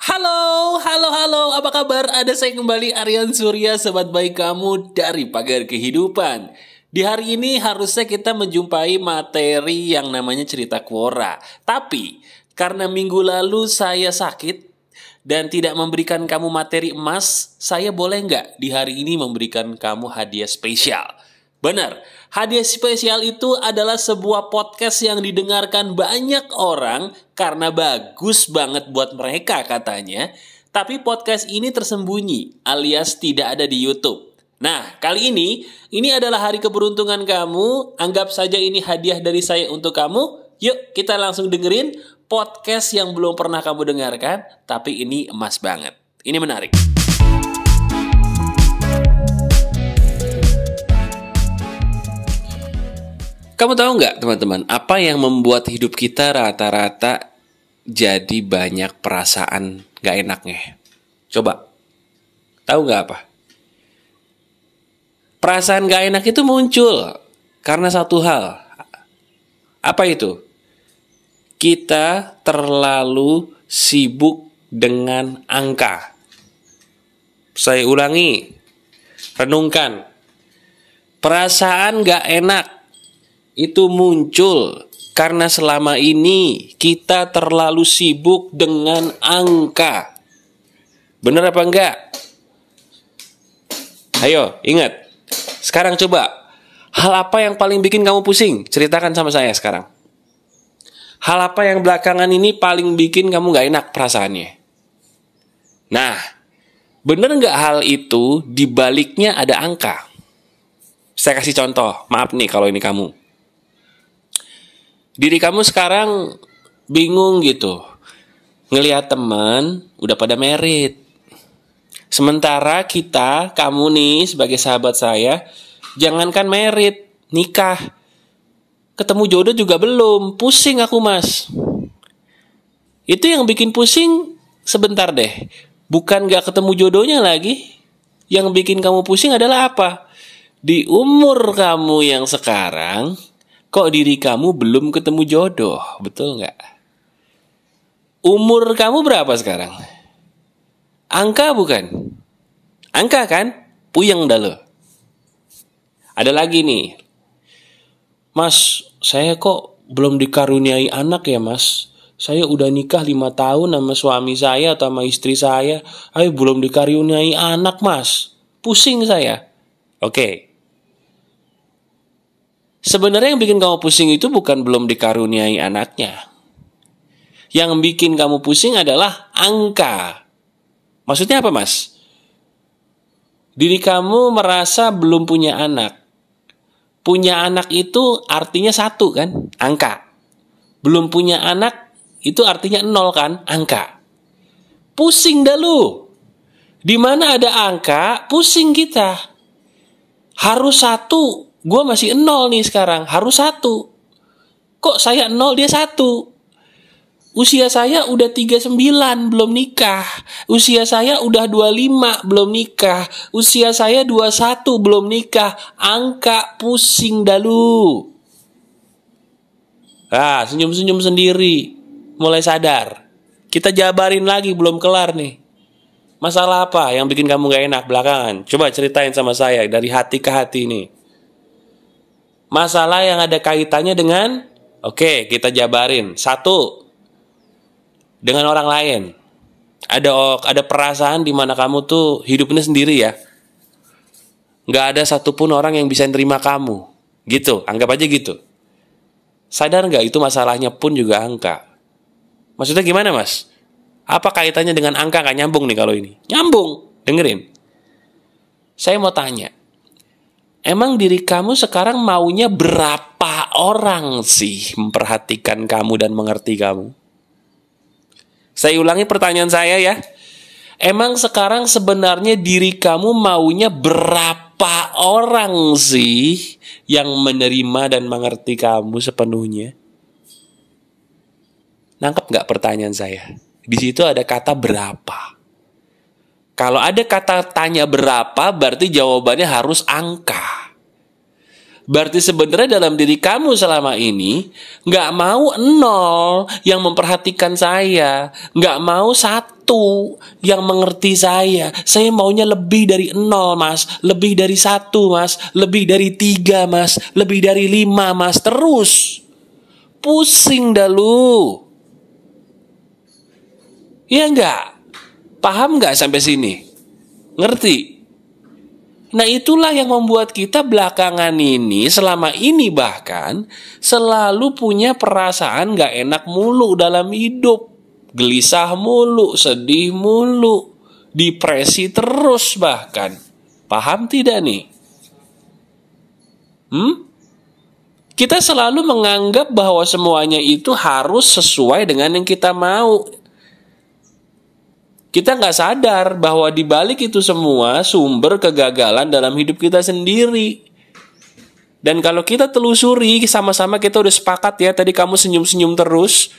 Halo, halo, halo, apa kabar? Ada saya kembali, Aryan Surya, sobat baik kamu dari Pagar Kehidupan. Di hari ini harusnya kita menjumpai materi yang namanya cerita Quora. Tapi, karena minggu lalu saya sakit dan tidak memberikan kamu materi emas, saya boleh nggak di hari ini memberikan kamu hadiah spesial? Benar, hadiah spesial itu adalah sebuah podcast yang didengarkan banyak orang karena bagus banget buat mereka katanya. Tapi podcast ini tersembunyi alias tidak ada di YouTube. Nah, kali ini adalah hari keberuntungan kamu. Anggap saja ini hadiah dari saya untuk kamu. Yuk, kita langsung dengerin podcast yang belum pernah kamu dengarkan, tapi ini emas banget. Ini menarik. Kamu tahu nggak teman-teman, apa yang membuat hidup kita rata-rata jadi banyak perasaan nggak enaknya? Coba, tahu nggak apa? Perasaan nggak enak itu muncul karena satu hal. Apa itu? Kita terlalu sibuk dengan angka. Saya ulangi, renungkan. Perasaan nggak enak itu muncul karena selama ini kita terlalu sibuk dengan angka. Bener apa enggak? Ayo, ingat. Sekarang coba, hal apa yang paling bikin kamu pusing? Ceritakan sama saya sekarang. Hal apa yang belakangan ini paling bikin kamu gak enak perasaannya? Nah, bener gak hal itu dibaliknya ada angka? Saya kasih contoh, maaf nih kalau ini kamu. Diri kamu sekarang bingung gitu, ngelihat teman udah pada merit. Sementara kamu nih sebagai sahabat saya, jangankan merit, nikah, ketemu jodoh juga belum. Pusing aku mas. Itu yang bikin pusing sebentar deh, bukan gak ketemu jodohnya lagi. Yang bikin kamu pusing adalah apa? Di umur kamu yang sekarang, kok diri kamu belum ketemu jodoh, betul nggak? Umur kamu berapa sekarang? Angka bukan? Angka kan? Puyeng dah lo. Ada lagi nih. Mas, saya kok belum dikaruniai anak ya mas? Saya udah nikah 5 tahun sama suami saya atau sama istri saya. Ayo belum dikaruniai anak mas. Pusing saya. Oke. Sebenarnya yang bikin kamu pusing itu bukan belum dikaruniai anaknya. Yang bikin kamu pusing adalah angka. Maksudnya apa mas? Diri kamu merasa belum punya anak. Punya anak itu artinya 1 kan? Angka. Belum punya anak itu artinya 0 kan? Angka. Pusing dah lu. Dimana ada angka, pusing kita. Harus 1. Gue masih 0 nih sekarang, harus 1. Kok saya 0, dia 1? Usia saya udah 39, belum nikah. Usia saya udah 25, belum nikah. Usia saya 21, belum nikah. Angka pusing dah lu. Senyum-senyum sendiri. Mulai sadar. Kita jabarin lagi, belum kelar nih. Masalah apa yang bikin kamu gak enak belakangan? Coba ceritain sama saya dari hati ke hati nih. Masalah yang ada kaitannya dengan, oke, kita jabarin. 1, dengan orang lain. Ada perasaan di mana kamu tuh hidupnya sendiri ya. Nggak ada satupun orang yang bisa nerima kamu. Gitu, anggap aja gitu. Sadar nggak itu masalahnya pun juga angka? Maksudnya gimana mas? Apa kaitannya dengan angka? Nggak nyambung nih kalau ini. Nyambung, dengerin. Saya mau tanya. Emang diri kamu sekarang maunya berapa orang sih memperhatikan kamu dan mengerti kamu? Saya ulangi pertanyaan saya ya. Emang sekarang sebenarnya diri kamu maunya berapa orang sih yang menerima dan mengerti kamu sepenuhnya? Nangkep nggak pertanyaan saya? Di situ ada kata berapa. Kalau ada kata tanya berapa, berarti jawabannya harus angka. Berarti sebenarnya dalam diri kamu selama ini nggak mau 0 yang memperhatikan saya, nggak mau 1 yang mengerti saya. Saya maunya lebih dari 0, Mas, lebih dari 1, Mas, lebih dari 3, Mas, lebih dari 5, Mas, terus. Pusing dah lu. Iya nggak? Paham nggak sampai sini? Ngerti? Nah, itulah yang membuat kita belakangan ini, selama ini bahkan, selalu punya perasaan gak enak mulu dalam hidup. Gelisah mulu, sedih mulu, depresi terus bahkan. Paham tidak nih? Kita selalu menganggap bahwa semuanya itu harus sesuai dengan yang kita mau. Kita nggak sadar bahwa di balik itu semua sumber kegagalan dalam hidup kita sendiri. Dan kalau kita telusuri, sama-sama kita udah sepakat ya, tadi kamu senyum-senyum terus.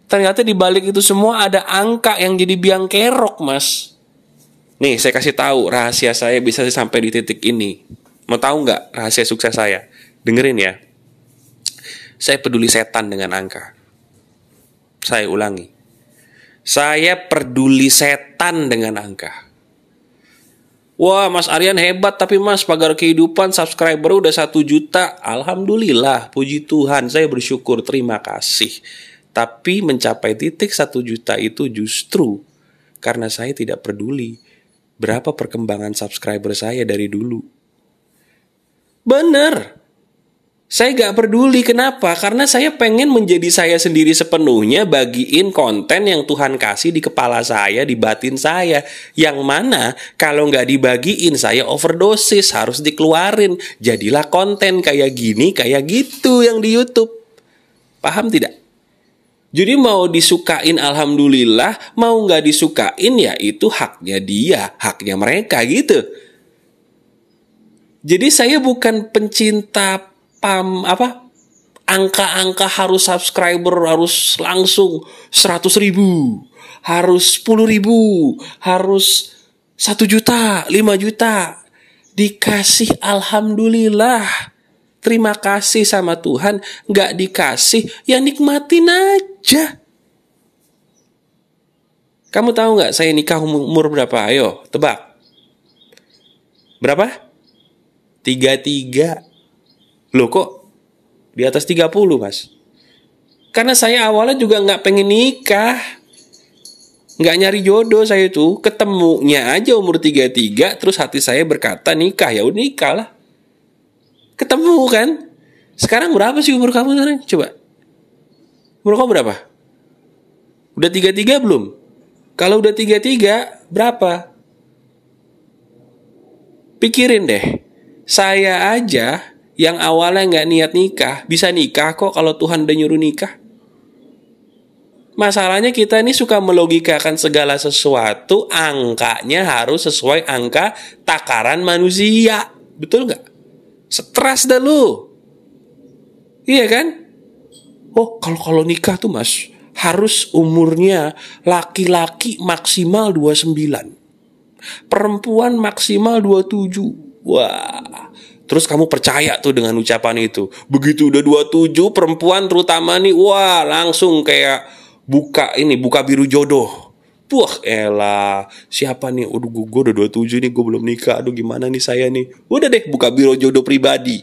Ternyata di balik itu semua ada angka yang jadi biang kerok, Mas. Nih, saya kasih tahu rahasia saya bisa sampai di titik ini. Mau tahu nggak rahasia sukses saya? Dengerin ya. Saya peduli setan dengan angka. Saya ulangi. Saya peduli setan dengan angka. Wah, Mas Aryan hebat, tapi Mas, pagar kehidupan subscriber udah 1 juta. Alhamdulillah, puji Tuhan, saya bersyukur, terima kasih. Tapi mencapai titik 1 juta itu justru karena saya tidak peduli berapa perkembangan subscriber saya dari dulu. Bener. Saya gak peduli, kenapa? Karena saya pengen menjadi saya sendiri sepenuhnya, bagiin konten yang Tuhan kasih di kepala saya, di batin saya. Yang mana kalau gak dibagiin saya overdosis, harus dikeluarin. Jadilah konten kayak gini, kayak gitu yang di YouTube. Paham tidak? Jadi mau disukain alhamdulillah, mau gak disukain ya itu haknya dia, haknya mereka gitu. Jadi saya bukan pencinta angka-angka harus subscriber harus langsung 100.000, harus 10.000, harus 1 juta, 5 juta. Dikasih alhamdulillah, terima kasih sama Tuhan. Gak dikasih ya nikmatin aja. Kamu tahu gak saya nikah umur berapa? Ayo tebak. Berapa? 33. Loh kok di atas 30, Mas? Karena saya awalnya juga gak pengen nikah, gak nyari jodoh saya tuh. Ketemunya aja umur 33, terus hati saya berkata nikah, ya udah nikah lah. Ketemu kan. Sekarang berapa sih umur kamu sekarang? Coba. Umur kamu berapa? Udah 33 belum? Kalau udah 33 berapa? Pikirin deh. Saya aja yang awalnya nggak niat nikah, bisa nikah kok kalau Tuhan udah nyuruh nikah. Masalahnya kita ini suka melogikakan segala sesuatu, angkanya harus sesuai angka takaran manusia. Betul nggak? Stres dah lu. Iya kan? Oh, kalau nikah tuh Mas, harus umurnya laki-laki maksimal 29. Perempuan maksimal 27. Wah. Terus kamu percaya tuh dengan ucapan itu. Begitu udah 27, perempuan terutama nih, wah langsung kayak buka biru jodoh. Wah elah, siapa nih? Aduh gue udah 27 nih, gue belum nikah. Aduh gimana nih saya nih? Udah deh, buka biro jodoh pribadi.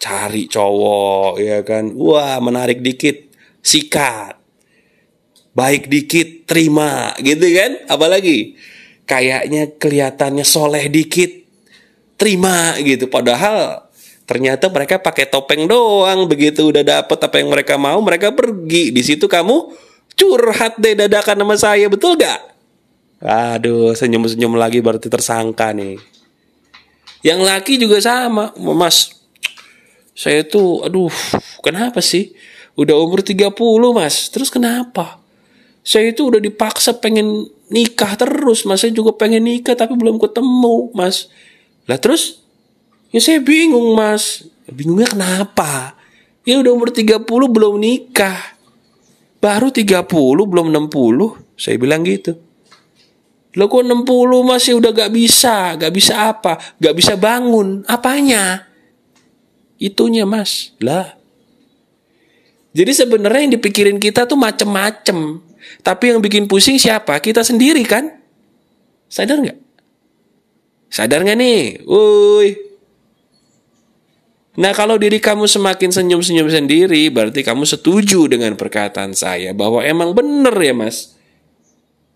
Cari cowok, ya kan? Wah menarik dikit, sikat. Baik dikit, terima, gitu kan? Apalagi kayaknya kelihatannya soleh dikit, terima gitu. Padahal ternyata mereka pakai topeng doang. Begitu udah dapet apa yang mereka mau, mereka pergi. Di situ kamu curhat deh dadakan sama saya, betul gak? Aduh, senyum-senyum lagi berarti tersangka nih. Yang laki juga sama. Mas, saya tuh aduh, kenapa sih? Udah umur 30 Mas, terus kenapa? Saya itu udah dipaksa pengen nikah terus, Mas. Saya juga pengen nikah tapi belum ketemu, Mas. Lah terus? Ya saya bingung, Mas. Bingungnya kenapa? Ya udah umur 30 belum nikah. Baru 30 belum 60. Saya bilang gitu. Loh kok 60 Mas ya udah gak bisa. Gak bisa apa? Gak bisa bangun. Apanya? itunya mas. Lah. Jadi sebenarnya yang dipikirin kita tuh macem-macem. Tapi yang bikin pusing siapa? Kita sendiri kan? Sadar nggak? Sadar nggak nih? Woi. Nah kalau diri kamu semakin senyum-senyum sendiri, berarti kamu setuju dengan perkataan saya bahwa emang bener ya mas.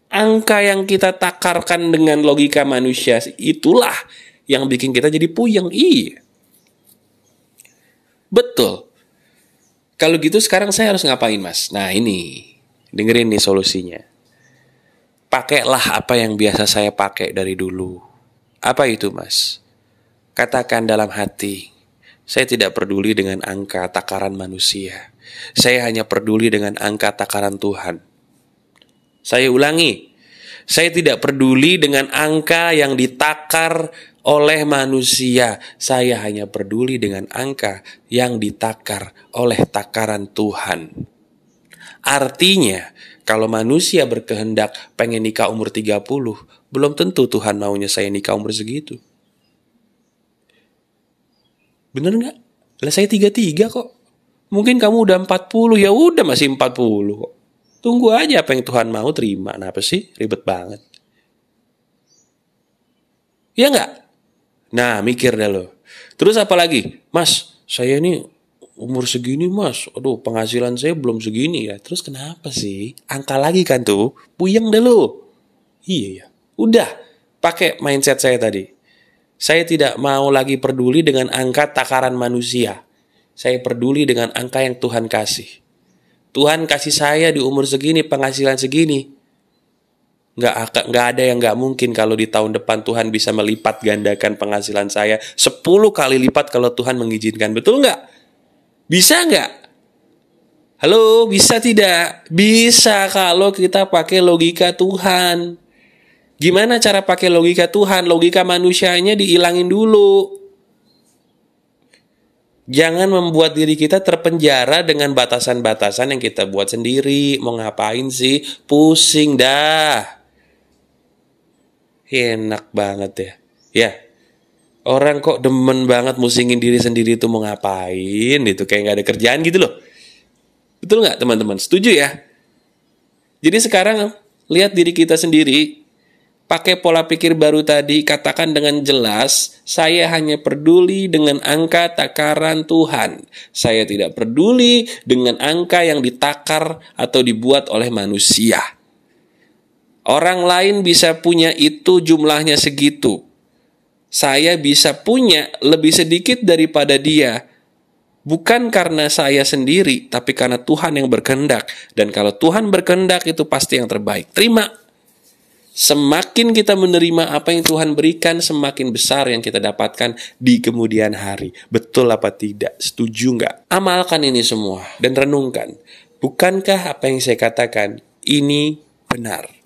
Angka yang kita takarkan dengan logika manusia itulah yang bikin kita jadi puyeng. Iya. Betul. Kalau gitu sekarang saya harus ngapain mas? Nah ini, dengerin nih solusinya. Pakailah apa yang biasa saya pakai dari dulu. Apa itu mas? Katakan dalam hati, saya tidak peduli dengan angka takaran manusia. Saya hanya peduli dengan angka takaran Tuhan. Saya ulangi, saya tidak peduli dengan angka yang ditakar oleh manusia. Saya hanya peduli dengan angka yang ditakar oleh takaran Tuhan. Artinya, kalau manusia berkehendak pengen nikah umur 30, belum tentu Tuhan maunya saya nikah umur segitu. Bener nggak? Lah saya 33 kok. Mungkin kamu udah 40, ya udah masih 40 kok. Tunggu aja apa yang Tuhan mau terima. Kenapa sih? Ribet banget. Ya nggak? Nah, mikir dah lo. Terus apa lagi? Mas, saya ini umur segini mas. Aduh, penghasilan saya belum segini ya. Terus kenapa sih? Angka lagi kan tuh. Puyeng dah lo. Iya ya. Udah, pakai mindset saya tadi. Saya tidak mau lagi peduli dengan angka takaran manusia. Saya peduli dengan angka yang Tuhan kasih. Tuhan kasih saya di umur segini, penghasilan segini. Nggak ada yang nggak mungkin kalau di tahun depan Tuhan bisa melipat gandakan penghasilan saya 10 kali lipat kalau Tuhan mengizinkan. Betul nggak? Bisa nggak? Halo, bisa tidak? Bisa kalau kita pakai logika Tuhan. Gimana cara pakai logika Tuhan? Logika manusianya dihilangin dulu. Jangan membuat diri kita terpenjara dengan batasan-batasan yang kita buat sendiri. Mau ngapain sih? Pusing dah. Enak banget ya. Ya. Orang kok demen banget musingin diri sendiri itu mau ngapain gitu. Kayak gak ada kerjaan gitu loh. Betul gak teman-teman? Setuju ya? Jadi sekarang lihat diri kita sendiri. Pakai pola pikir baru tadi. Katakan dengan jelas. Saya hanya peduli dengan angka takaran Tuhan. Saya tidak peduli dengan angka yang ditakar atau dibuat oleh manusia. Orang lain bisa punya itu jumlahnya segitu. Saya bisa punya lebih sedikit daripada dia. Bukan karena saya sendiri, tapi karena Tuhan yang berkehendak. Dan kalau Tuhan berkehendak itu pasti yang terbaik. Terima. Semakin kita menerima apa yang Tuhan berikan, semakin besar yang kita dapatkan di kemudian hari. Betul apa tidak? Setuju nggak? Amalkan ini semua dan renungkan. Bukankah apa yang saya katakan ini benar?